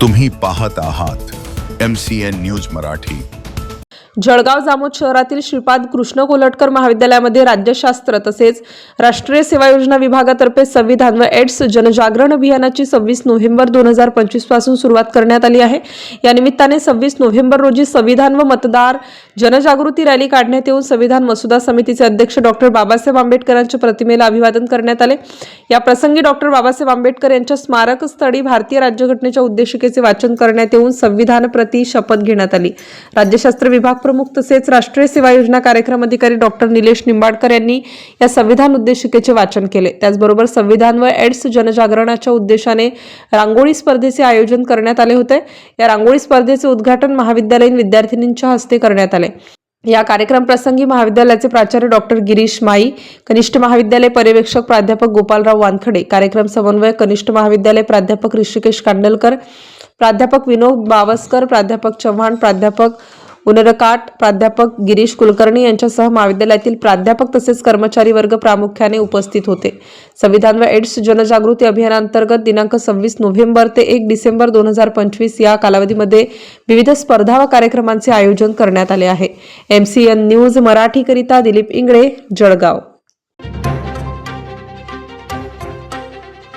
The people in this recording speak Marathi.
तुम्ही पाहत आहात MCN न्यूज मराठी। जळगाव जामोद शहरातील श्रीपाद कृष्ण कोलटकर महाविद्यालयामध्ये राज्यशास्त्र तसेच राष्ट्रीय सेवा योजना विभागातर्फे संविधान व एड्स जनजागरण अभियानाची 26 नोव्हेंबर 2025 पासून सुरुवात करण्यात आली आहे। या निमित्ताने 26 नोव्हेंबर रोजी संविधान व मतदार जनजागृती रॅली काढण्यात येऊन संविधान मसुदा समितीचे अध्यक्ष डॉक्टर बाबासाहेब आंबेडकरांच्या प्रतिमेला अभिवादन करण्यात आले। या प्रसंगी डॉक्टर बाबासाहेब आंबेडकर यांच्या स्मारक स्थळी भारतीय राज्यघटनेच्या उद्देशिकेचे वाचन करण्यात येऊन संविधान प्रति शपथ घेण्यात आली। राज्यशास्त्र विभाग प्रमुख तसेच राष्ट्रीय सेवा योजना कार्यक्रम अधिकारी डॉक्टर निलेश निंबाडकर यांनी या संविधान उद्देशिकेचे वाचन केले। त्याचबरोबर संविधान व एड्स जनजागरणाच्या उद्देशाने रांगोळी स्पर्धेचे आयोजन करण्यात आले होते। या रांगोळी स्पर्धेचे उद्घाटन महाविद्यालयीन विद्यार्थिनींच्या हस्ते करण्यात आले। या कार्यक्रम प्रसंगी महाविद्यालयाचे प्राचार्य डॉक्टर गिरीश माई, कनिष्ठ महाविद्यालय पर्यवेक्षक प्राध्यापक गोपालराव वानखडे, कार्यक्रम समन्वयक कनिष्ठ महाविद्यालय प्राध्यापक ऋषिकेश कांडलकर, प्राध्यापक विनोद बावस्कर, प्राध्यापक चव्हाण, प्राध्यापक उनरकाट, प्राध्यापक गिरीश कुलकर्णी यांच्यासह महाविद्यालयातील प्राध्यापक तसेच कर्मचारी वर्ग प्रामुख्याने उपस्थित होते। संविधान व एड्स जनजागृती अभियानांतर्गत दिनांक 26 नोव्हेंबर ते 1 डिसेंबर 2025 या कालावधीमध्ये विविध स्पर्धा व कार्यक्रमांचे आयोजन करण्यात आले आहे। MCN न्यूज मराठी करिता दिलीप इंगळे, जळगाव।